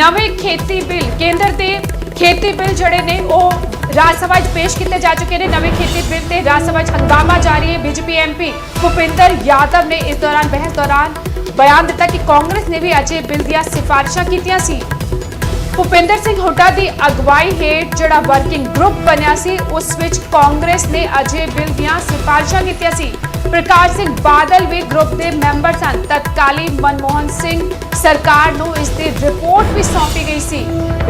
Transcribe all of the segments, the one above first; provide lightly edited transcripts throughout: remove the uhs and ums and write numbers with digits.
नवे खेती बिल केंद्र के खेती बिल जड़े ने राज सभा पेश किए जा चुके हैं। नवे खेती बिल ते राज सभा हंगामा जारी है। बीजेपी एमपी भूपिंदर यादव ने इस दौरान बहस दौरान बयान दिता कि कांग्रेस ने भी अजे बिल दी सिफारिशां कीतियां सी। भूपिंदर सिंह हुड्डा की अगवाई हेठ जिहड़ा वर्किंग ग्रुप बनिया सी उस विच कांग्रेस ने अजे बिल दी सिफारिशां कीतियां सी। प्रकाश सिंह बादल भी ग्रुप के मैंबर सन। तत्कालीन मनमोहन सिंह सरकार नूं इसकी रिपोर्ट भी सौंपी गई सी।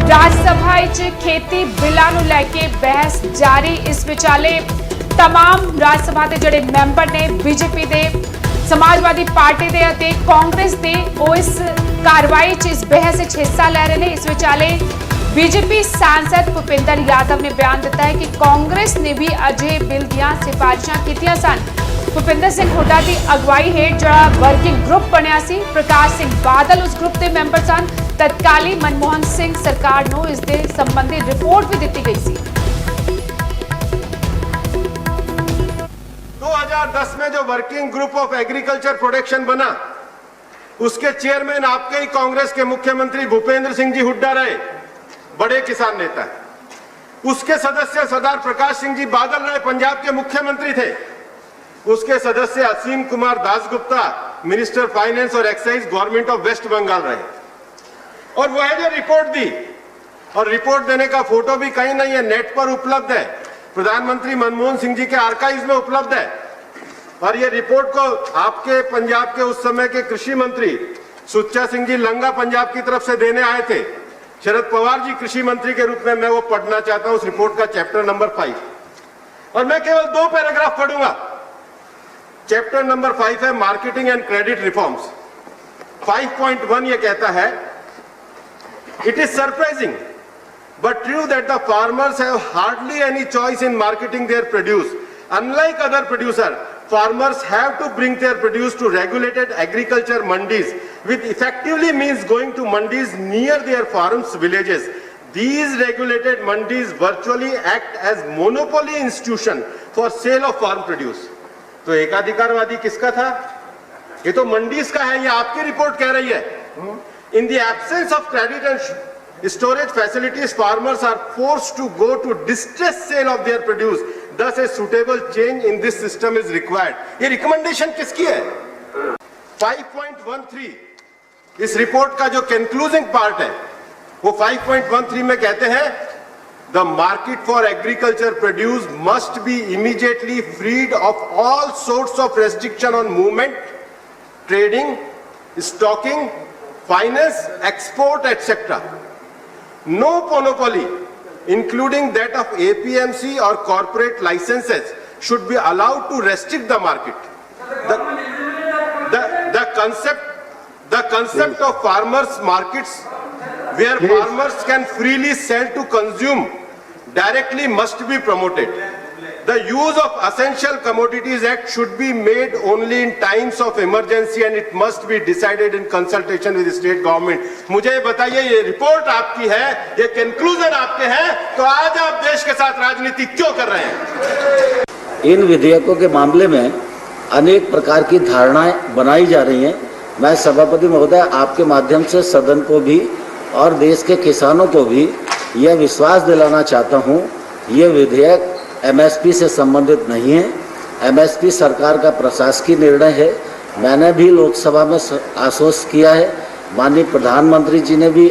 राज सभा खेती बिलों नूं लैके बहस जारी। इस विचाले तमाम राज सभा के जिहड़े मैंबर ने बीजेपी के समाजवादी पार्टी के अते कांग्रेस के इस कार्रवाई इस बहस हिस्सा ले रहे हैं। इस विचाले बीजेपी सांसद भूपिंदर यादव ने बयान दिता है कि कांग्रेस ने भी अजे बिल दी सिफारिशां कीतियां सन। भूपिंदर सिंह हुड्डा की अगवाई हेठ जिहड़ा वर्किंग ग्रुप बनिया सी। प्रकाश सिंह बादल उस ग्रुप के मैंबर सन। तत्कालीन मनमोहन सिंह सरकार नूं इस दे संबंधी रिपोर्ट भी दी गई सी। 2010 में जो working group of agriculture production बना उसके चेयरमैन आपके ही कांग्रेस के मुख्यमंत्री भूपेंद्र सिंह जी हुड्डा रहे, बड़े किसान नेता है। उसके सदस्य सरदार प्रकाश सिंह जी बादल रहे, पंजाब के मुख्यमंत्री थे। उसके सदस्य असीम कुमार दासगुप्ता मिनिस्टर फाइनेंस और excise government of West Bengal रहे। और वह जो रिपोर्ट दी, और रिपोर्ट देने का फोटो भी कहीं नहीं है, नेट पर उपलब्ध है, प्रधानमंत्री मनमोहन सिंह जी के आर्काइव में उपलब्ध है। और ये रिपोर्ट को आपके पंजाब के उस समय के कृषि मंत्री सुच्चा सिंह जी लंगा पंजाब की तरफ से देने आए थे। शरद पवार जी कृषि मंत्री के रूप में मैं वो पढ़ना चाहता हूं, उस रिपोर्ट का चैप्टर नंबर 5। और मैं केवल 2 पैराग्राफ पढ़ूंगा। चैप्टर नंबर 5 है मार्केटिंग एंड क्रेडिट रिफॉर्म्स। 5.1 ये कहता है, it is surprising but true that the farmers have hardly any choice in marketing their produce. Unlike other producers, farmers have to bring their produce to regulated agriculture mandis, which effectively means going to mandis near their farms, villages. These regulated mandis virtually act as monopoly institution for sale of farm produce. तो एकाधिकारवादी किसका था? ये तो मंडीज का है, ये आपकी report कह रही है। In the absence of credit and storage facilities, farmers are forced to go to distressed sale of their produce. Thus, a suitable change in this system is required. ये रिकमेंडेशन किसकी है? 5.13 इस रिपोर्ट का जो कंक्लूजिंग part है, वो 5.13 में कहते हैं, The market for agriculture produce must be immediately freed of all sorts of restriction on movement, trading, stocking, finance, export, etc. No monopoly, including that of APMC or corporate licenses, should be allowed to restrict the market. The concept of farmers' markets, where farmers can freely sell to consume directly, must be promoted. The use of Essential Commodities Act should be made only in times of emergency and it must be decided in consultation with the state government. मुझे बताइए, ये report आपकी है, ये conclusion आपके हैं, तो आज आप देश के साथ राजनीति क्यों कर रहे हैं? इन विधेयकों के मामले में अनेक प्रकार की धारणाएं बनाई जा रही हैं। मैं सभापति महोदय आपके माध्यम से सदन को भी और देश के किसानों को भी यह विश्वास दिलाना चाहता हूं, ये विधेयक एमएसपी से संबंधित नहीं है। एमएसपी सरकार का प्रशासकीय निर्णय है। मैंने भी लोकसभा में आश्वस्त किया है, माननीय प्रधानमंत्री जी ने भी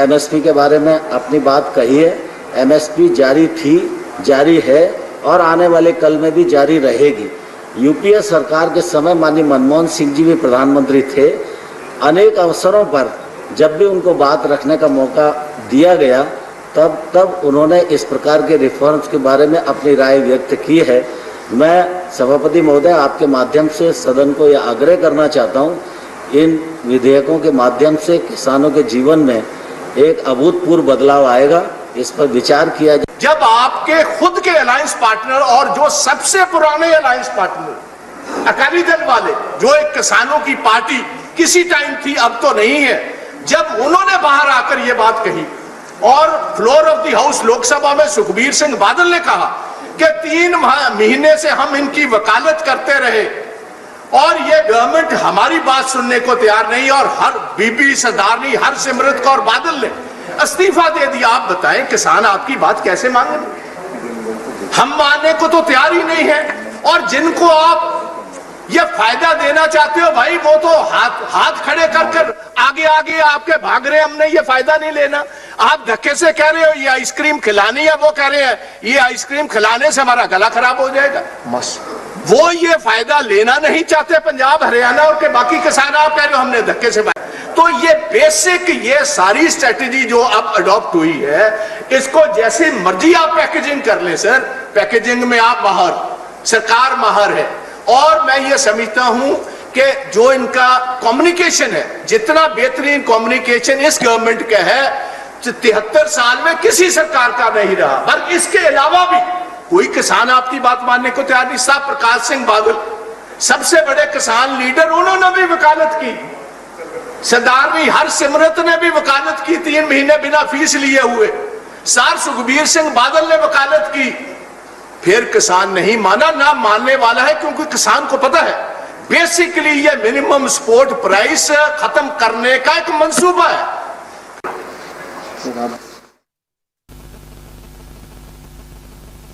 एमएसपी के बारे में अपनी बात कही है। एमएसपी जारी थी, जारी है और आने वाले कल में भी जारी रहेगी। यूपीए सरकार के समय माननीय मनमोहन सिंह जी भी प्रधानमंत्री थे। अनेक अवसरों पर जब भी उनको बात रखने का मौका दिया गया, तब उन्होंने इस प्रकार के रिफॉर्म्स के बारे में अपनी राय व्यक्त की है। मैं सभापति महोदय आपके माध्यम से सदन को यह आग्रह करना चाहता हूं, इन विधेयकों के माध्यम से किसानों के जीवन में एक अभूतपूर्व बदलाव आएगा, इस पर विचार किया जाए। जब आपके खुद के अलायंस पार्टनर और जो सबसे पुराने अलायंस पार्टनर अकाली दल वाले, जो एक किसानों की पार्टी किसी टाइम थी, अब तो नहीं है, जब उन्होंने बाहर आकर ये बात कही और floor of the house Lok Sabha में सुखबीर सिंह बादल ने कहा कि 3 महीने से हम इनकी वकालत करते रहे और ये गवर्नमेंट हमारी बात सुनने को तैयार नहीं, और हर बीबी सरदारनी हरसिमरत कौर बादल ने इस्तीफा दे दिया। आप बताएं किसान आपकी बात कैसे मांगे? हम मानने को तो तैयार ही नहीं है। और जिनको आप ये फायदा देना चाहते हो भाई, वो तो हाथ खड़े कर कर आगे आगे आपके भाग रहे हैं, हमने ये फायदा नहीं लेना। आप धक्के से कह रहे हो ये आइसक्रीम खिलानी है, वो कह रहे हैं ये आइसक्रीम खिलाने से हमारा गला खराब हो जाएगा। बस वो ये फायदा लेना नहीं चाहते पंजाब हरियाणा और के बाकी किसान, आप कह रहे हो हमने धक्के से। तो ये बेसिक ये सारी स्ट्रेटेजी जो अब अडॉप्ट हुई है, इसको जैसे मर्जी आप पैकेजिंग कर ले सर, पैकेजिंग में आप माहर, सरकार माहर है। और मैं ये समझता हूं कि जो इनका कम्युनिकेशन है, जितना बेहतरीन कम्युनिकेशन इस गवर्नमेंट का है 73 साल में किसी सरकार का नहीं रहा। बल्कि इसके अलावा भी कोई किसान आपकी बात मानने को तैयार नहीं। साहब प्रकाश सिंह बादल सबसे बड़े किसान लीडर, उन्होंने भी वकालत की। सरदारनी हरसिमरत ने भी वकालत की 3 महीने बिना फीस लिए हुए। सर सुखबीर सिंह बादल ने वकालत की। फिर किसान नहीं माना, ना मानने वाला है, क्योंकि किसान को पता है बेसिकली ये मिनिमम सपोर्ट प्राइस खत्म करने का एक मंसूबा है।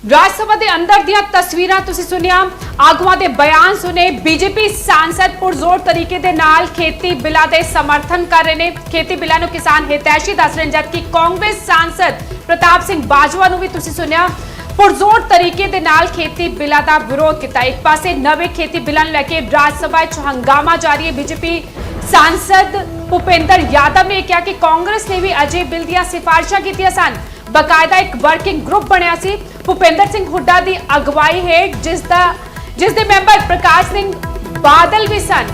ਰਾਜ ਸਭਾ ਦੇ ਅੰਦਰ ਦੀਆਂ ਤਸਵੀਰਾਂ ਤੁਸੀਂ ਸੁਣਿਆ, ਆਗੂਆਂ ਦੇ ਬਿਆਨ ਸੁਨੇ। ਬੀਜੇਪੀ ਸਾਂਸਦ ਪੁਰਜ਼ੋਰ ਤਰੀਕੇ ਦੇ ਨਾਲ ਖੇਤੀ ਬਿੱਲਾਂ ਦੇ ਸਮਰਥਨ ਕਰ ਰਹੇ ਨੇ, ਖੇਤੀ ਬਿੱਲਾਂ ਨੂੰ ਕਿਸਾਨ ਹਿਤੈਸ਼ੀ ਦੱਸ ਰਹੇ ਨੇ, ਜਦਕਿ ਕਾਂਗਰਸ ਸਾਂਸਦ ਪ੍ਰਤਾਪ ਸਿੰਘ ਬਾਜਵਾ ਨੂੰ ਵੀ ਤੁਸੀਂ ਸੁਣਿਆ ਪੁਰਜ਼ੋਰ ਤਰੀਕੇ ਦੇ ਨਾਲ ਖੇਤੀ ਬਿੱਲਾਂ ਦਾ ਵਿਰੋਧ ਕੀਤਾ। ਇੱਕ ਪਾਸੇ ਨਵੇਂ ਖੇਤੀ ਬਿੱਲਾਂ ਨੂੰ ਲੈ ਕੇ ਰਾਜ ਸਭਾ 'ਚ ਹੰਗਾਮਾ ਜਾਰੀ ਹੈ। ਬੀਜੇਪੀ ਸਾਂਸਦ ਭੁਪਿੰਦਰ ਯਾਦਵ ਨੇ ਕਿਹਾ ਕਿ ਕਾਂਗਰਸ ਨੇ ਵੀ ਅਜੇ ਬਿੱਲ ਦੀਆਂ ਸਿਫਾਰਿਸ਼ਾਂ ਕੀਤੀਆਂ ਸਨ। ਬਕਾਇਦਾ ਇੱਕ ਵਰਕਿੰਗ ਗਰੁੱਪ ਬਣਿਆ ਸੀ ਭੁਪਿੰਦਰ ਸਿੰਘ ਹੁੱਡਾ ਦੀ ਅਗਵਾਈ ਹੇਠ, ਜਿਸ ਦੇ ਮੈਂਬਰ ਪ੍ਰਕਾਸ਼ ਸਿੰਘ ਬਾਦਲ ਵੀ ਸਨ।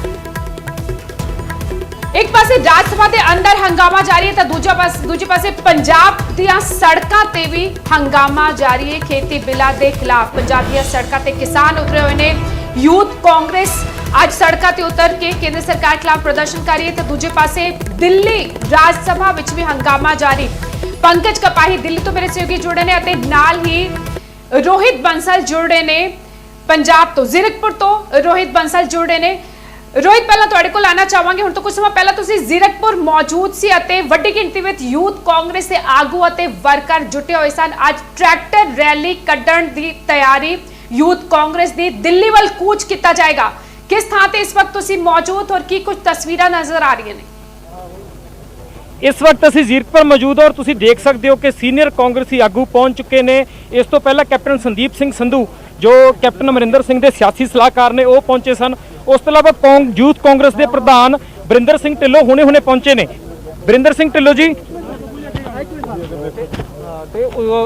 ਇੱਕ ਪਾਸੇ ਰਾਜ ਸਭਾ ਦੇ ਅੰਦਰ ਹੰਗਾਮਾ ਜਾਰੀ ਹੈ ਤਾਂ ਦੂਜੇ ਪਾਸੇ ਪੰਜਾਬ ਦੀਆਂ ਸੜਕਾਂ ਤੇ ਵੀ ਹੰਗਾਮਾ ਜਾਰੀ ਹੈ। ਖੇਤੀ ਬਿੱਲਾਂ ਦੇ ਖਿਲਾਫ ਪੰਜਾਬ ਦੀਆਂ ਸੜਕਾਂ ਤੇ ਕਿਸਾਨ ਉਤਰੇ ਹੋਏ ਨੇ। ਯੂਥ ਕਾਂਗਰਸ ਅੱਜ ਸੜਕਾਂ ਤੇ ਉਤਰ ਕੇ ਕੇਂਦਰ ਸਰਕਾਰ ਖਿਲਾਫ ਪ੍ਰਦਰਸ਼ਨ ਕਰ ਰਹੀ ਹੈ ਤਾਂ ਦੂਜੇ ਪਾਸੇ ਦਿੱਲੀ ਰਾਜ ਸਭਾ ਵਿੱਚ ਵੀ ਹੰਗਾਮਾ ਜਾਰੀ। पंकज कपाही दिल्ली तो मेरे सहयोगी जुड़े ने अते नाल ही रोहित बंसल जुड़े ने पंजाब तो जीरकपुर तो रोहित बंसल जुड़े ने। रोहित पहला तुहाडे कोल आना चाहांगे, हुण तो कुछ समय पहला तुसीं जीरकपुर मौजूद सी अते वड्डी गिणती विच यूथ कांग्रेस दे आगू अते वर्कर जुटे होए सन। अज ट्रैक्टर रैली कड्ढण दी तैयारी यूथ कांग्रेस दी, दिल्ली वल कूच किया जाएगा। किस थां ते इस वक्त तुसीं मौजूद और की कुछ तस्वीरां नजर आ रही ने? इस वक्त असी जीरकपुर मौजूद और तुसी देख सकते हो कि सीनियर कांग्रेसी आगू पहुंच चुके ने। इस तो पहला कैप्टन संदीप सिंह संधू जो कैप्टन अमरिंदर सिंह के सियासी सलाहकार ने वो पहुंचे सन। उस तो इलावा यूथ कांग्रेस के प्रधान बरिंदर सिंह ढिल्लों हुणे पहुंचे ने। बरिंदर सिंह ढिल्लों जी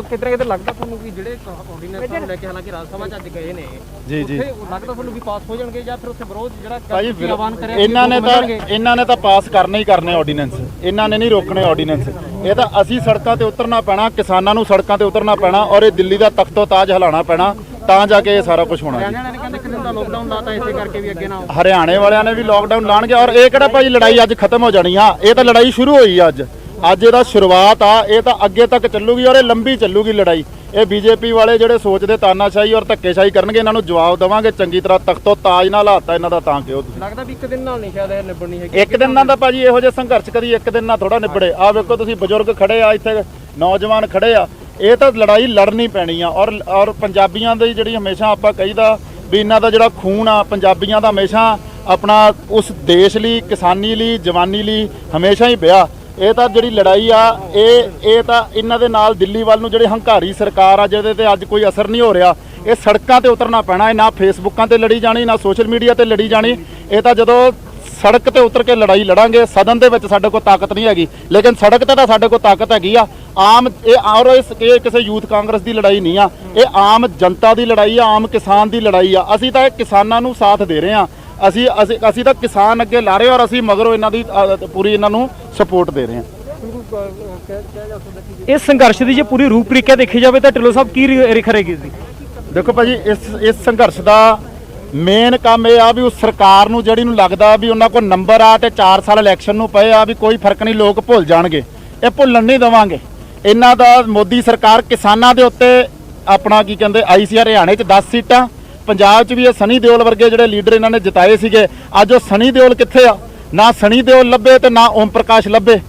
कितना कितना लगता ਤੁਹਾਨੂੰ ਵੀ ਜਿਹੜੇ ਆਰਡੀਨੈਂਸ ਨੂੰ ਲੈ ਕੇ ਹਾਲਾਂਕਿ ਰਾਜ ਸਭਾ ਚ ਅੱਜ ਗਏ ਨੇ ਜੀ ਜੀ ਲੱਗਦਾ ਤੁਹਾਨੂੰ ਵੀ ਪਾਸ ਹੋ ਜਾਣਗੇ ਜਾਂ ਫਿਰ ਉੱਥੇ ਵਿਰੋਧ ਜਿਹੜਾ ਆਵਾਨ ਕਰਿਆ ਇਹਨਾਂ ਨੇ ਤਾਂ ਪਾਸ ਕਰਨੇ ਹੀ ਕਰਨੇ ਆਰਡੀਨੈਂਸ, ਇਹਨਾਂ ਨੇ ਨਹੀਂ ਰੋਕਣੇ ਆਰਡੀਨੈਂਸ। ਇਹ ਤਾਂ ਅਸੀਂ ਸੜਕਾਂ ਤੇ ਉਤਰਨਾ ਪੈਣਾ, ਕਿਸਾਨਾਂ ਨੂੰ ਸੜਕਾਂ ਤੇ ਉਤਰਨਾ ਪੈਣਾ ਔਰ ਇਹ ਦਿੱਲੀ ਦਾ ਤਖਤੋ ਤਾਜ ਹਿਲਾਉਣਾ ਪੈਣਾ, ਤਾਂ ਜਾ ਕੇ ਇਹ ਸਾਰਾ ਕੁਝ ਹੋਣਾ। ਹਰਿਆਣਾ ਨੇ ਕਹਿੰਦੇ ਕਿ ਦਿਨ ਦਾ ਲੋਕਡਾਊਨ ਲਾਤਾ ਇਸੇ ਕਰਕੇ ਵੀ ਅੱਗੇ ਨਾ ਹਰਿਆਣੇ ਵਾਲਿਆਂ ਨੇ ਵੀ ਲੋਕਡਾਊਨ ਲਾਣਗੇ ਔਰ ਇਹ ਕਿਹੜਾ ਭਾਈ ਲੜਾਈ ਅੱਜ ਖਤਮ ਹੋ ਜਾਣੀ ਆ, ਇਹ ਤਾਂ ਲੜਾਈ ਸ਼ੁਰੂ ਹੋਈ ਆ ਅੱਜ ਇਹਦਾ ਸ਼ੁਰੂਆਤ ਆ, ਇਹ ਤਾਂ ਅੱਗੇ ਤੱਕ ਚੱਲੂਗੀ ਔਰ ਇਹ ਲੰਬੀ ਚੱਲੂਗੀ ਲੜਾਈ। ਇਹ ਬੀਜੇਪੀ ਵਾਲੇ ਜਿਹੜੇ ਸੋਚਦੇ ਤਾਨਾਸ਼ਾਹੀ ਔਰ ਧੱਕੇਸ਼ਾਹੀ ਕਰਨਗੇ, ਇਹਨਾਂ ਨੂੰ ਜਵਾਬ ਦੇਵਾਂਗੇ ਚੰਗੀ ਤਰ੍ਹਾਂ। ਤਖਤੋ ਤਾਜ ਨਾਲ ਹਾਤਾ ਇਹਨਾਂ ਦਾ ਤਾਂ ਕਿਉਂ ਲੱਗਦਾ ਵੀ ਇੱਕ ਦਿਨ ਨਾਲ ਨਹੀਂ ਸ਼ਾਇਦ ਇਹ ਨਿਬੜਨੀ ਹੈਗੀ। ਇੱਕ ਦਿਨ ਨਾਲ ਤਾਂ ਭਾਜੀ ਇਹੋ ਜਿਹੇ ਸੰਘਰਸ਼ ਕਦੀ ਇੱਕ ਦਿਨ ਨਾਲ ਥੋੜਾ ਨਿਬੜੇ। ਆਹ ਵੇਖੋ ਤੁਸੀਂ ਬਜ਼ੁਰਗ ਖੜੇ ਆ ਇੱਥੇ, ਨੌਜਵਾਨ ਖੜੇ ਆ, ਇਹ ਤਾਂ ਲੜਾਈ ਲੜਨੀ ਪੈਣੀ ਆ। ਔਰ ਪੰਜਾਬੀਆਂ ਦੀ ਜਿਹੜੀ ਹਮੇਸ਼ਾ ਆਪਾਂ ਕਹੀਦਾ ਵੀ ਇਹਨਾਂ ਦਾ ਜਿਹੜਾ ਖੂਨ ਆ ਪੰਜਾਬੀਆਂ ਦਾ ਹਮੇਸ਼ਾ ਆਪਣਾ ਉਸ ਦੇਸ਼ ਲਈ, ਕਿਸਾਨੀ ਲਈ, ਜਵਾਨੀ ਲਈ ਹਮੇਸ਼ਾ ਹੀ ਪਿਆ। ਇਹ ਤਾਂ ਜਿਹੜੀ ਲੜਾਈ ਆ ਇਹ ਤਾਂ ਇਹਨਾਂ ਦੇ ਨਾਲ ਦਿੱਲੀ ਵੱਲ ਨੂੰ ਜਿਹੜੀ ਹੰਕਾਰੀ ਸਰਕਾਰ ਆ ਜਿਹਦੇ ਤੇ ਅੱਜ ਕੋਈ ਅਸਰ ਨਹੀਂ ਹੋ ਰਿਹਾ, ਇਹ ਸੜਕਾਂ ਤੇ ਉਤਰਨਾ ਪੈਣਾ। ਇਹ ਨਾ ਫੇਸਬੁੱਕਾਂ ਤੇ ਲੜੀ ਜਾਣੀ, ਨਾ ਸੋਸ਼ਲ ਮੀਡੀਆ ਤੇ ਲੜੀ ਜਾਣੀ। ਇਹ ਤਾਂ ਜਦੋਂ ਸੜਕ ਤੇ ਉਤਰ ਕੇ ਲੜਾਈ ਲੜਾਂਗੇ। ਸਦਨ ਦੇ ਵਿੱਚ ਸਾਡੇ ਕੋਲ ਤਾਕਤ ਨਹੀਂ ਹੈਗੀ, ਲੇਕਿਨ ਸੜਕ ਤੇ ਤਾਂ ਸਾਡੇ ਕੋਲ ਤਾਕਤ ਹੈਗੀ ਆ। ਇਹ ਕਿਸੇ ਯੂਥ ਕਾਂਗਰਸ ਦੀ ਲੜਾਈ ਨਹੀਂ ਆ, ਇਹ ਆਮ ਜਨਤਾ ਦੀ ਲੜਾਈ ਆ, ਆਮ ਕਿਸਾਨ ਦੀ ਲੜਾਈ ਆ। ਅਸੀਂ ਤਾਂ ਇਹ ਕਿਸਾਨਾਂ ਨੂੰ ਸਾਥ ਦੇ ਰਹੇ ਆ, ਅਸੀਂ ਤਾਂ ਕਿਸਾਨ ਅੱਗੇ ਲਾ ਰਹੇ ਔਰ ਅਸੀਂ ਮਗਰੋਂ ਇਹਨਾਂ ਦੀ ਪੂਰੀ ਇਹਨਾਂ ਨੂੰ ਸਪੋਰਟ ਦੇ ਰਹੇ ਹਾਂ। ਇਸ ਸੰਘਰਸ਼ ਦੀ ਜੇ ਪੂਰੀ ਰੂਪਰੇਖਾ ਦੇਖੀ ਜਾਵੇ ਤਾਂ ਢਿੱਲੋਂ ਸਾਹਿਬ ਕੀ ਰਿਖ ਰਹੇਗੀ ਜੀ? ਦੇਖੋ ਭਾਜੀ ਇਸ ਸੰਘਰਸ਼ ਦਾ ਮੇਨ ਕੰਮ ਇਹ ਆ ਵੀ ਉਸ ਸਰਕਾਰ ਨੂੰ ਜਿਹੜੀ ਨੂੰ ਲੱਗਦਾ ਵੀ ਉਹਨਾਂ ਕੋਲ ਨੰਬਰ ਆ ਤੇ 4 ਸਾਲ ਇਲੈਕਸ਼ਨ ਨੂੰ ਪਏ ਆ ਵੀ ਕੋਈ ਫਰਕ ਨਹੀਂ, ਲੋਕ ਭੁੱਲ ਜਾਣਗੇ। ਇਹ ਭੁੱਲਣ ਨਹੀਂ ਦੇਵਾਂਗੇ। ਇਹਨਾਂ ਦਾ ਮੋਦੀ ਸਰਕਾਰ ਕਿਸਾਨਾਂ ਦੇ ਉੱਤੇ ਆਪਣਾ ਕੀ ਕਹਿੰਦੇ ਆਈ ਸੀ ਹਰਿਆਣੇ 'ਚ 10 ਸੀਟਾਂ ਪੰਜਾਬ 'ਚ ਵੀ ਇਹ ਸਨੀ ਦਿਓਲ ਵਰਗੇ ਜਿਹੜੇ ਲੀਡਰ ਇਹਨਾਂ ਨੇ ਜਿਤਾਏ ਸੀਗੇ, ਅੱਜ ਉਹ ਸਨੀ ਦਿਓਲ ਕਿੱਥੇ ਆ? ਨਾ ਸਨੀ ਦਿਓਲ ਲੱਭੇ ਤੇ ਨਾ ਓਮ ਪ੍ਰਕਾਸ਼ ਲੱਭੇ।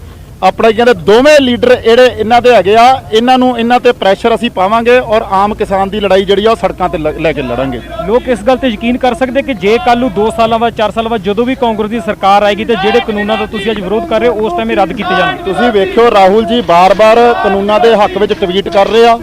ਆਪਣਾ ਕਹਿੰਦੇ ਦੋਵੇਂ ਲੀਡਰ ਜਿਹੜੇ ਇਹਨਾਂ ਦੇ ਹੈਗੇ ਆ, ਇਹਨਾਂ ਤੇ ਪ੍ਰੈਸ਼ਰ ਅਸੀਂ ਪਾਵਾਂਗੇ ਔਰ ਆਮ ਕਿਸਾਨ ਦੀ ਲੜਾਈ ਜਿਹੜੀ ਆ ਉਹ ਸੜਕਾਂ ਤੇ ਲੈ ਕੇ ਲੜਾਂਗੇ। ਲੋਕ ਇਸ ਗੱਲ ਤੇ ਯਕੀਨ ਕਰ ਸਕਦੇ ਕਿ ਜੇ ਕੱਲ ਨੂੰ 2 ਸਾਲਾਂ ਬਾਅਦ 4 ਸਾਲਾਂ ਬਾਅਦ ਜਦੋਂ ਵੀ ਕਾਂਗਰਸ ਦੀ ਸਰਕਾਰ ਆਏਗੀ ਤੇ ਜਿਹੜੇ ਕਾਨੂੰਨਾਂ ਦਾ ਤੁਸੀਂ ਅੱਜ ਵਿਰੋਧ ਕਰ ਰਹੇ ਹੋ ਉਸ ਟਾਈਮ ਇਹ ਰੱਦ ਕੀਤੇ ਜਾਣਗੇ। ਤੁਸੀਂ ਵੇਖਿਓ ਰਾਹੁਲ ਜੀ ਬਾਰ-ਬਾਰ ਕਾਨੂੰਨਾਂ ਦੇ ਹੱਕ ਵਿੱਚ ਟਵੀਟ ਕਰ ਰਹੇ ਆ।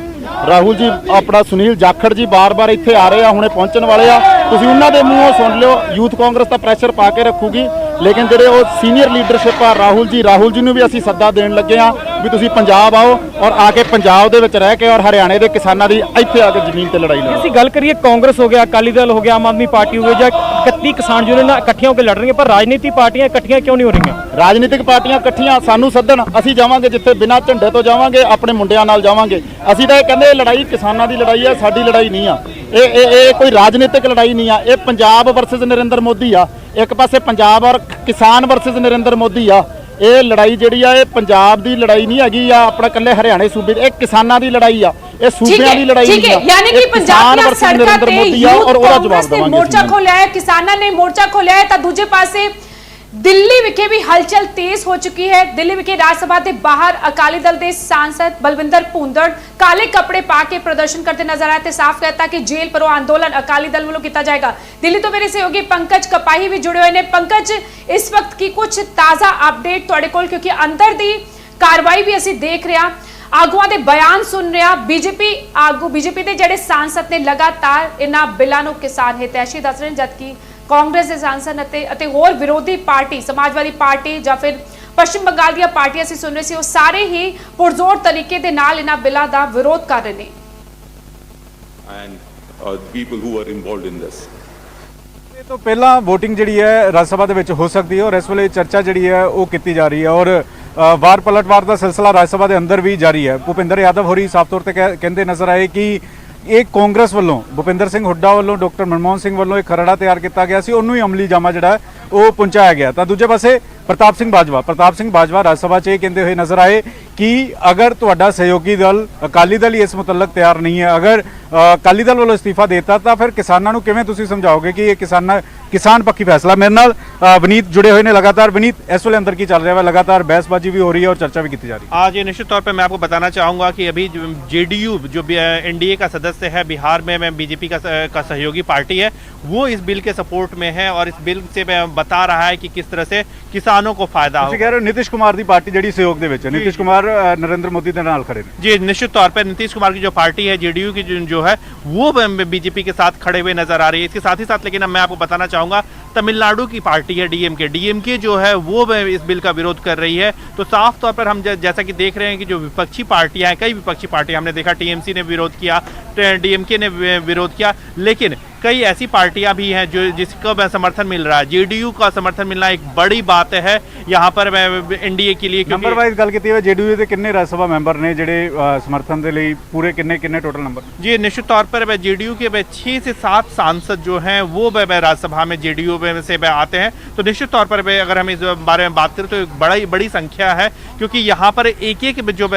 ਰਾਹੁਲ ਜੀ ਆਪਣਾ ਸੁਨੀਲ ਜਾਖੜ ਜੀ ਬਾਰ-ਬਾਰ ਇੱਥੇ ਆ ਰਹੇ ਆ, ਹੁਣੇ ਪਹੁੰਚਣ ਵਾਲੇ ਆ। ਤੁਸੀਂ ਉਹਨਾਂ ਦੇ ਮੂੰਹੋਂ ਸੁਣ ਲਿਓ, ਯੂਥ ਕਾਂਗਰਸ ਤਾਂ ਪ੍ਰੈਸ਼ਰ ਪਾ ਕੇ ਰੱਖੂਗੀ, ਲੇਕਿਨ ਜਿਹੜੇ ਉਹ ਸੀਨੀਅਰ ਲੀਡਰਸ਼ਿਪ ਆ ਰਾਹੁਲ ਜੀ ਨੂੰ ਵੀ ਅਸੀਂ ਸੱਦਾ ਦੇਣ ਲੱਗੇ ਆ ਵੀ ਤੁਸੀਂ ਪੰਜਾਬ ਆਓ ਔਰ ਆ ਕੇ ਪੰਜਾਬ ਦੇ ਵਿੱਚ ਰਹਿ ਕੇ ਔਰ ਹਰਿਆਣੇ ਦੇ ਕਿਸਾਨਾਂ ਦੀ ਇੱਥੇ ਆ ਕੇ ਜ਼ਮੀਨ ਤੇ ਲੜਾਈ ਲੜੋ। ਅਸੀਂ ਗੱਲ ਕਰੀਏ ਕਾਂਗਰਸ ਹੋ ਗਿਆ, ਅਕਾਲੀ ਦਲ ਹੋ ਗਿਆ, ਆਮ ਆਦਮੀ ਪਾਰਟੀ ਹੋ ਗਈ ਜਾਂ 31 ਕਿਸਾਨ ਯੂਨੀਅਨਾਂ ਇਕੱਠੀਆਂ ਹੋ ਕੇ ਲੜ ਰਹੀਆਂ, ਪਰ ਰਾਜਨੀਤਿਕ ਪਾਰਟੀਆਂ ਇਕੱਠੀਆਂ ਕਿਉਂ ਨਹੀਂ ਹੋ ਰਹੀਆਂ? ਰਾਜਨੀਤਿਕ ਪਾਰਟੀਆਂ ਇਕੱਠੀਆਂ ਸਾਨੂੰ ਸੱਦਣ, ਅਸੀਂ ਜਾਵਾਂਗੇ ਜਿੱਥੇ ਬਿਨਾਂ ਝੰਡੇ ਤੋਂ ਜਾਵਾਂਗੇ, ਆਪਣੇ ਮੁੰਡਿਆਂ ਨਾਲ ਜਾਵਾਂਗੇ। ਅਸੀਂ ਤਾਂ ਇਹ ਕਹਿੰਦੇ ਇਹ ਲੜਾਈ ਕਿਸਾਨਾਂ ਦੀ ਲੜਾਈ ਆ, ਸਾਡੀ ਲੜਾਈ ਨਹੀਂ ਆ। ਇਹ ਕੋਈ ਰਾਜਨੀਤਿਕ ਲੜਾਈ ਨਹੀਂ ਆ, ਇਹ ਪੰਜਾਬ ਵਰਸਸ ਨਰਿੰਦਰ ਮੋਦੀ ਆ। ਇੱਕ ਪਾਸੇ ਪੰਜਾਬ ਔਰ ਕਿਸਾਨ ਵਰਸਸ ਨਰਿੰਦਰ ਮੋਦੀ ਆ। ਇਹ ਲੜਾਈ ਜਿਹੜੀ ਆ ਇਹ ਪੰਜਾਬ ਦੀ ਲੜਾਈ ਨਹੀਂ ਹੈਗੀ ਆ ਆਪਣਾ ਇਕੱਲੇ ਹਰਿਆਣੇ ਸੂਬੇ ਦੀ, ਇਹ ਕਿਸਾਨਾਂ ਦੀ ਲੜਾਈ ਆ, ਇਹ ਸੂਬਿਆਂ ਦੀ ਲੜਾਈ ਨਹੀਂ ਆ। ਯਾਨੀ ਕਿ ਪੰਜਾਬ ਦੀਆਂ ਸੜਕਾਂ ਤੇ ਔਰ ਉਹਦਾ ਜਵਾਬ ਦੇਵਾਂਗੇ। ਮੋਰਚਾ ਖੋਲਿਆ ਹੈ, ਕਿਸਾਨਾਂ ਨੇ ਮੋਰਚਾ ਖੋਲਿਆ ਹੈ, ਤਾਂ ਦੂਜੇ ਪਾਸੇ ਦਿੱਲੀ ਵਿਖੇ ਵੀ ਹਲਚਲ ਤੇਜ਼ ਹੋ ਚੁੱਕੀ ਹੈ। ਦਿੱਲੀ ਵਿਖੇ ਰਾਜ ਸਭਾ ਦੇ ਬਾਹਰ ਅਕਾਲੀ ਦਲ ਦੇ ਸਾਂਸਦ ਬਲਵਿੰਦਰ ਭੂੰਦੜ ਕਾਲੇ ਕੱਪੜੇ ਪਾ ਕੇ ਪ੍ਰਦਰਸ਼ਨ करते नजर आए, साफ कहता कि जेल परो आंदोलन अकाली दल वालों किया जाएगा। दिल्ली तो मेरे सहयोगी पंकज कपाही भी जुड़े हुए हैं। पंकज, इस वक्त की कुछ ताजा अपडेट तुहाडे कोल, क्योंकि अंदर दी कार्रवाई भी असीं देख रहे हां, आगुआं दे बयान सुन रहे हां। बीजेपी दे जिहड़े सांसद ने लगातार इन्हां बिलां नूं किसान हितैषी दस रहे हैं, जबकि कांग्रेस के सांसद अते होर विरोधी पार्टी समाजवादी पार्टी या फिर पश्चिम बंगाल दी पार्टी असीं सुन रहे सी, वो सारे ही पुरजोर तरीके दे नाल इन्हां बिलां दा विरोध कर रहे हैं। And the people who were involved in this. तो पहला वोटिंग जी है राज्य सभा के हो सकती है और इस वे चर्चा जी है वो की जा रही है और वार पलटवार का सिलसिला राज्य सभा के अंदर भी जारी है। भूपिंदर यादव होरी साफ तौर पर कहते नजर आए कि एक कांग्रेस वालों भूपिंदर सिंह हुड्डा वालों डॉक्टर मनमोहन सिंह वालों एक खरड़ा तैयार किया गया सी, उन्होंने अमली जामा जिहड़ा वो पहुंचाया गया। तो दूजे पासे प्रताप सिंह बाजवा राज्य सभा च कहते हुए नजर आए कि अगर तुहाडा सहयोगी दल अकाली दल ही इस मुतलक तैयार नहीं है, अगर अकाली दल वालों इस्तीफा देता तो फिर किसानों को किवें तुसीं समझाओगे कि ये किसान पक्की फैसला। मेरे नाल विनीत जुड़े हुए ने लगातार। विनीत, इस वेले अंदर की चल रहा है? लगातार बहसबाजी भी हो रही है और चर्चा भी की जा रही है। आज निश्चित तौर पर मैं आपको बताना चाहूँगा कि अभी जेडीयू जो एनडीए का सदस्य है बिहार में बीजेपी का सहयोगी पार्टी है, वो इस बिल के सपोर्ट में है और इस बिल से बता रहा है कि किस तरह से किसानों को फायदा हो। कह रहे हो नीतीश कुमार की पार्टी जी सहयोग के विच, नीतीश कुमार नरेंद्र मोदी के नाल खड़े ने। जी निश्चित तौर पर नीतीश कुमार की जो पार्टी है जेडीयू की जो है वो बीजेपी के साथ खड़े हुए नजर आ रही है। इसके साथ ही साथ लेकिन मैं आपको बताना चाहूंगा तमिलनाडु की पार्टी है डीएमके जो है वो इस बिल का विरोध कर रही है। तो साफ तौर पर हम जैसा कि देख रहे हैं कि जो विपक्षी पार्टियां हैं, कई विपक्षी पार्टियां हमने देखा, टीएमसी ने विरोध किया, डीएमके ने विरोध किया, लेकिन कई ऐसी पार्टियां भी हैं जो जिसका समर्थन मिल रहा है। जेडीयू का समर्थन मिलना एक बड़ी बात है यहाँ पर एनडीए के लिए। नंबर वाइज गल की है जेडीयू के कितने राज्यसभा मैंबर ने जिहड़े समर्थन के लिए पूरे कितने टोटल नंबर? जी निश्चित तौर पर जेडीयू के 6 से 7 सांसद जो हैं वो राज्यसभा में जेडीयू से आते हैं। तो निश्चित तौर पर अगर हम इस बारे में बात करें तो एक बड़ी संख्या है, क्योंकि यहाँ पर एक जो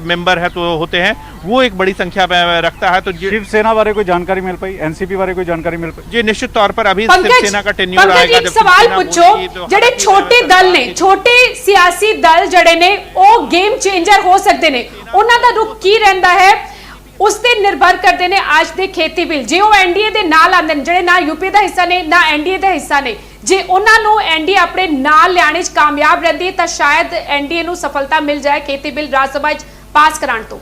मेंबर है तो होते हैं वो एक बड़ी संख्या रखता है। तो शिवसेना बारे कोई जानकारी मिल पाई, एनसीपी बारे कोई जानकारी मिल पाई? जी निश्चित तौर पर अभी शिवसेना का टेन्योर आएगा। एक सवाल पूछो, जड़े छोटे दल ने, छोटे सियासी दल जड़े ने ओ गेम चेंजर हो सकते ने, उन्हां दा रुख की रहंदा है उस ते निर्भर करते ने आज दे खेती बिल। जे ओ एनडीए दे नाल आंदे ने, जड़े ना यूपी दा हिस्सा ने ना एनडीए दा हिस्सा ने, जे उन्हां नूं एनडीए अपने नाल लियाने च कामयाब रहंदी है तां शायद एनडीए नूं सफलता मिल जाए खेती बिल राज्य सभा च पास कराउण तो।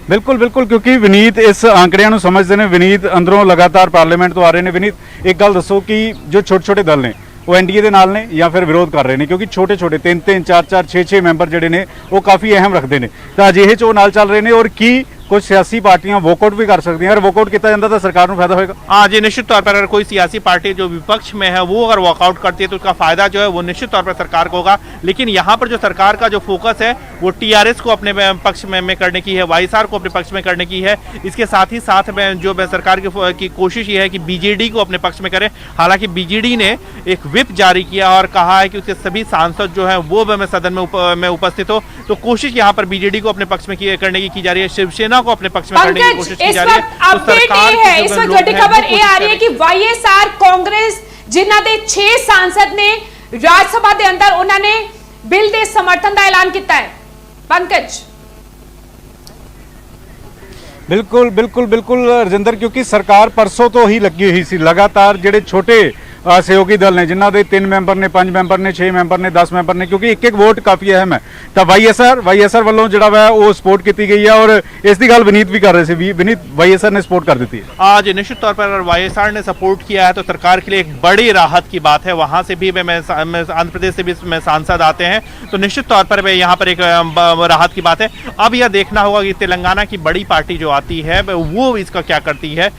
बिल्कुल बिल्कुल, क्योंकि विनीत इस आंकड़ियां समझते हैं। विनीत अंदरों लगातार पार्लीमेंट तो आ रहे हैं। विनीत, एक गल दसो कि जो छोटे छोटे दल ने वो एनडीए के नाल ने या फिर विरोध कर रहे हैं, क्योंकि छोटे छोटे 3-3, 4-4, 6-6 मैंबर जिहड़े ने वो काफ़ी अहम रखते हैं, तो अजिहे च नाल चल रहे हैं। और की कुछ सियासी पार्टियां वॉकआउट भी कर सकती हैं? अगर वॉकआउट किया जाता तो सरकार को फायदा होगा? हाँ जी निश्चित तौर पर अगर कोई सियासी पार्टी जो विपक्ष में है वो अगर वॉकआउट करती है तो उसका फायदा जो है वो निश्चित तौर पर सरकार को होगा। लेकिन यहाँ पर जो सरकार का जो फोकस है वो टीआरएस को अपने पक्ष में करने की है, वाईएसआर को अपने पक्ष में करने की है। इसके साथ ही साथ में जो सरकार की कोशिश ये है कि बीजेडी को अपने पक्ष में करे। हालांकि बीजेडी ने एक व्हिप जारी किया और कहा है कि उसके सभी सांसद जो है वो सदन में उपस्थित हो। तो कोशिश यहाँ पर बीजेडी को अपने पक्ष में करने की जा रही है। शिवसेना को अपने पक्ष में करने की कोशिश की इस जा रही वक्त है। तो अपडेट सरकार ये है, की इस जो वक्त लोग बड़ी हैं, खबर वो ये कोशिश आ रही है कर कि वाईएसआर कांग्रेस जिन्हां दे 6 सांसद ने राज सभा के अंदर उन्होंने बिल के समर्थन का ऐलान किया है। पंकज बिल्कुल बिल्कुल बिल्कुल रजिंदर, क्योंकि सरकार परसों तो ही लगी हुई सी लगातार ਜਿਹੜੇ ਛੋਟੇ सहयोगी दल ने जिन्हों के 3 मैंबर ने 5 मैंबर ने 6 मैंबर ने 10 मैंबर ने, क्योंकि एक वोट काफ़ी अहम है। तो वाईएसआर वालों जो वो सपोर्ट की गई है और इसकी गल विनीत भी कर रहे थे, विनीत वाईएसआर ने सपोर्ट कर दी है। आज निश्चित तौर पर अगर वाईएसआर ने सपोर्ट किया है तो सरकार के लिए एक बड़ी राहत की बात है। वहां से भी मैं आंध्र प्रदेश से भी सांसद आते हैं तो निश्चित तौर पर यहाँ पर एक राहत की बात है। अब यह देखना होगा कि तेलंगाना की बड़ी पार्टी जो आती है वो इसका क्या करती है,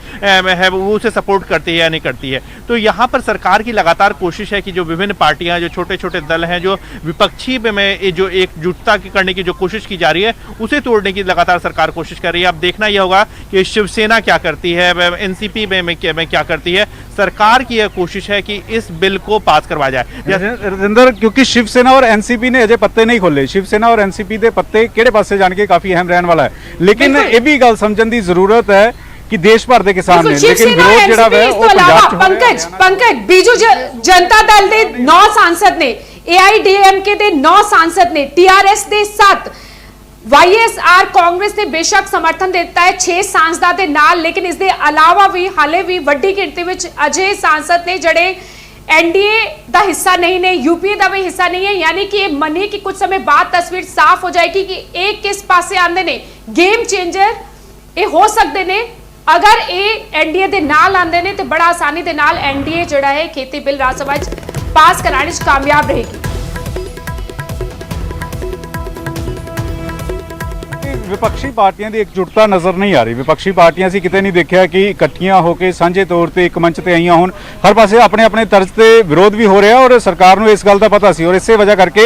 वो उसे सपोर्ट करती है या नहीं करती है। तो यहाँ पर सरकार की लगातार कोशिश है कि जो विभिन्न पार्टियां, जो छोटे छोटे दल हैं, जो विपक्षी में जो एकजुटता की करने की जो कोशिश की जा रही है उसे तोड़ने की लगातार सरकार कोशिश कर रही है। अब देखना यह होगा कि शिवसेना क्या करती है, एनसीपी में क्या करती है। सरकार की यह कोशिश है कि इस बिल को पास करवाया जाए। रजिंदर, क्योंकि शिवसेना और एनसीपी ने अजय पत्ते नहीं खोले, शिवसेना और एनसीपी के पत्ते किहड़े पासे जाण के काफी अहम रहने वाला है, लेकिन ये भी गल समझण की जरूरत है कि देश भर के किसान ने, लेकिन विरोध जिहड़ा है वो पंजाब च हो रहा है। पंकज बीजू जनता दल के 9 सांसद ने, एआईडीएमके के 9 सांसद ने, टीआरएस के 7, वाईएसआर कांग्रेस ने बेशक समर्थन दिता है 6 सांसदां दे नाल, लेकिन इसके अलावा भी हाले भी वड्डी गिनती विच अजे सांसद ने जड़े एनडीए का हिस्सा नहीं ने, यूपीए का भी हिस्सा नहीं है। यानी कि मनी की कुछ समय बाद तस्वीर साफ हो जाएगी कि एक किस पासे आंदे ने। गेम चेंजर ये हो सकते ने अगर ये एनडीए के नाल आंदे ने तो बड़ा आसानी के नाल एनडीए जिहड़ा है खेती बिल राज सभा पास कराने च कामयाब रहेगी। विपक्षी पार्टियां की एकजुटता नज़र नहीं आ रही। विपक्षी पार्टियां ਅਸੀਂ किते नहीं देखा कि इकट्ठियां होकर साझे तौर पर एक मंच पर आईयां होण। हर पासे अपने अपने तर्ज से विरोध भी हो रहा और सरकार को इस गल का पता सी और इस वजह करके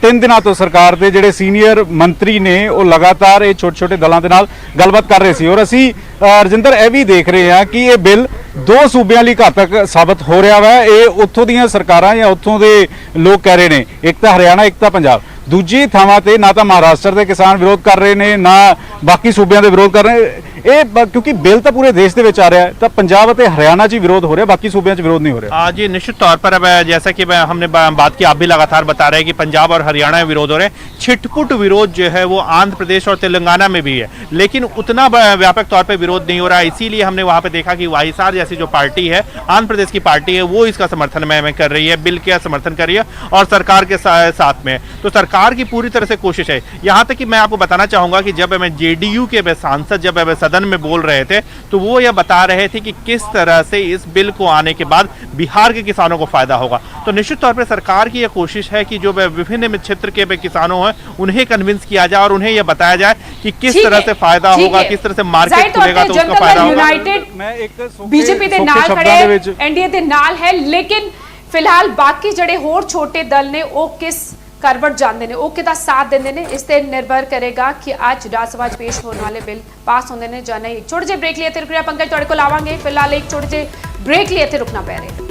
3 दिनों तो सरकार के जिहड़े सीनियर मंत्री ने वो लगातार ये छोटे छोटे दलों के नाल गलबात कर रहे सी। और असी रजिंदर यह भी देख रहे हैं कि ये बिल 2 सूबे लिए घातक साबित हो रहा है। ये उत्थों दी सरकारां या उत्थों के लोग कह रहे हैं, एक तो हरियाणा एक तो पंजाब, दूजी थावां ते ना तो महाराष्ट्र के किसान विरोध कर रहे हैं ना बाकी सूबे के विरोध कर रहे हैं। क्योंकि बिल तो पूरे देश के आ रहा है तो पंजाब और हरियाणा च विरोध हो रहा है, बाकी सूबे च विरोध नहीं हो रहा। जी निश्चित तौर पर अब जैसा कि हमने बात की, आप भी लगातार बता रहे हैं कि पंजाब और हरियाणा में विरोध हो रहे हैं। छिटपुट विरोध जो है वो आंध्र प्रदेश और तेलंगाना में भी है, लेकिन उतना व्यापक तौर पर विरोध नहीं हो रहा है। इसीलिए हमने वहां पर देखा कि वाईएसआर जैसी जो पार्टी है, आंध्र प्रदेश की पार्टी है, वो इसका समर्थन में कर रही है, बिल का समर्थन कर रही है और सरकार के साथ में। तो सरकार की पूरी तरह से कोशिश है। यहाँ तक कि मैं आपको बताना चाहूंगा कि जब मैं जेडीयू के सांसद जब सदन में बोल रहे थे तो वो यह बता रहे थे कि किस तरह से इस बिल को आने के बाद बिहार के किसानों को फायदा होगा। तो निश्चित तौर पर सरकार की यह कोशिश है कि जो विभिन्न क्षेत्र के किसानों हैं उन्हें कन्विंस किया जाए और उन्हें यह बताया जाए कि किस तरह से फायदा होगा, किस तरह से मार्केट खुलेगा तो उसका फायदा होगा। बीजेपी के नाल खड़े, एनडीए के नाल है, लेकिन फिलहाल बाकी जड़े होर छोटे दल ने वो किस करवट जानते हैं, वो किदा साथ देंगे ने, इस ते निर्भर करेगा कि आज राज सभा पेश होने वाले बिल पास होंगे ने या नहीं। एक छोटे जे ब्रेक लिए थे रुकना पंकज तुहाडे कोल आवांगे, फिलहाल एक छोटे जे ब्रेक लिए थे रुकना पै रहा है।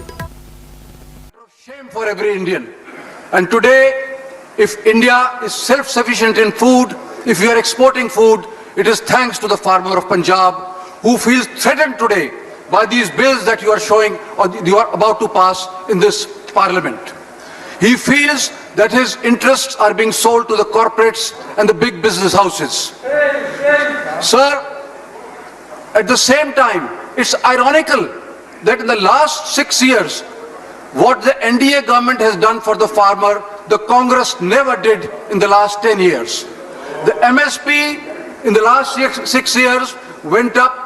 Shame for every Indian. And today, if India is self-sufficient in food, if we are exporting food, it is thanks to the farmer of Punjab who feels threatened today by these bills that you are showing or you are about to pass in this parliament. He feels that his interests are being sold to the corporates and the big business houses. Sir, at the same time, it's ironical that in the last 6 years, what the NDA government has done for the farmer, the Congress never did in the last 10 years. The MSP in the last 6 years went up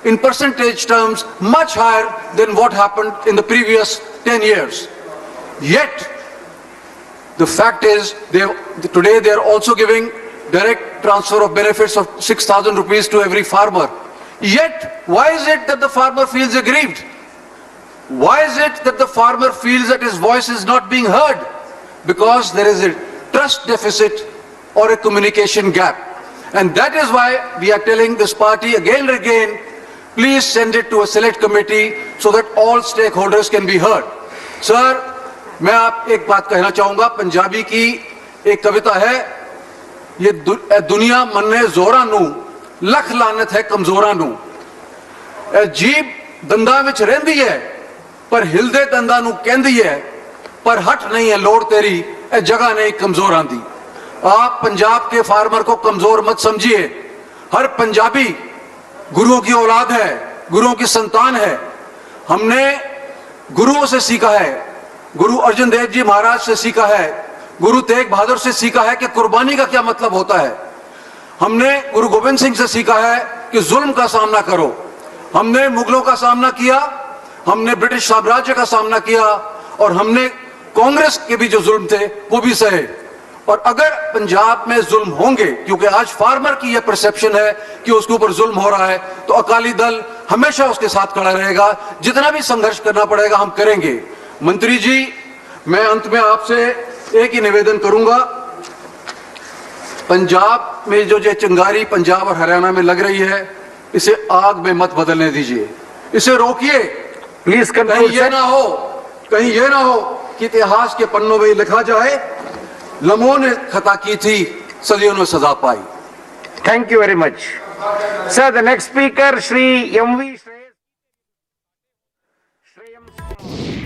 in percentage terms much higher than what happened in the previous 10 years. Yet, the fact is, today they are also giving direct transfer of benefits of 6,000 rupees to every farmer. Yet, why is it that the farmer feels aggrieved? Why is it that the farmer feels that his voice is not being heard? Because there is a trust deficit or a communication gap. And that is why we are telling this party again and again, please send it to a select committee so that all stakeholders can be heard. Sir, मैं आप एक बात कहना चाहूंगा, पंजाबी की एक कविता है, ये दुनिया मन्ने जोरा नू लख लानत है कमजोरां नू। ਇਹ ਜੀਭ ਦੰਦਾਂ ਵਿੱਚ ਰਹਿੰਦੀ ਹੈ ਪਰ ਹਿਲਦੇ ਦੰਦਾਂ ਨੂੰ ਕਹਿੰਦੀ ਹੈ पर हट नहीं है लोड़ तेरी ए जगह नहीं कमजोर आंदी। आप पंजाब के फार्मर को कमजोर मत समझिए। हर पंजाबी गुरुओं की औलाद है, गुरुओं की संतान है। हमने गुरुओं से सीखा है, गुरु अर्जन देव जी महाराज से सीखा है, गुरु तेग बहादुर से सीखा है कि कुर्बानी का क्या मतलब होता है। हमने गुरु गोविंद सिंह से सीखा है कि जुल्म का सामना करो। हमने मुगलों का सामना किया, हमने ब्रिटिश साम्राज्य का सामना किया और हमने कांग्रेस के भी जो जुल्म थे वो भी सहे। और अगर पंजाब में जुल्म होंगे, क्योंकि आज फार्मर की यह परसेप्शन है कि उसके ऊपर जुल्म हो रहा है, तो अकाली दल हमेशा उसके साथ खड़ा रहेगा। जितना भी संघर्ष करना पड़ेगा हम करेंगे। मंत्री जी, मैं अंत में आपसे एक ही निवेदन करूंगा, पंजाब में जो चिंगारी पंजाब और हरियाणा में लग रही है, इसे आग में मत बदलने दीजिए, इसे रोकिए प्लीज। कहीं ये ना हो कि इतिहास के पन्नों में लिखा जाए लमो ने खता की थी, सदियों ने सजा पाई। Thank you very much. Sir, the next speaker, Shri M.V. Shreyas.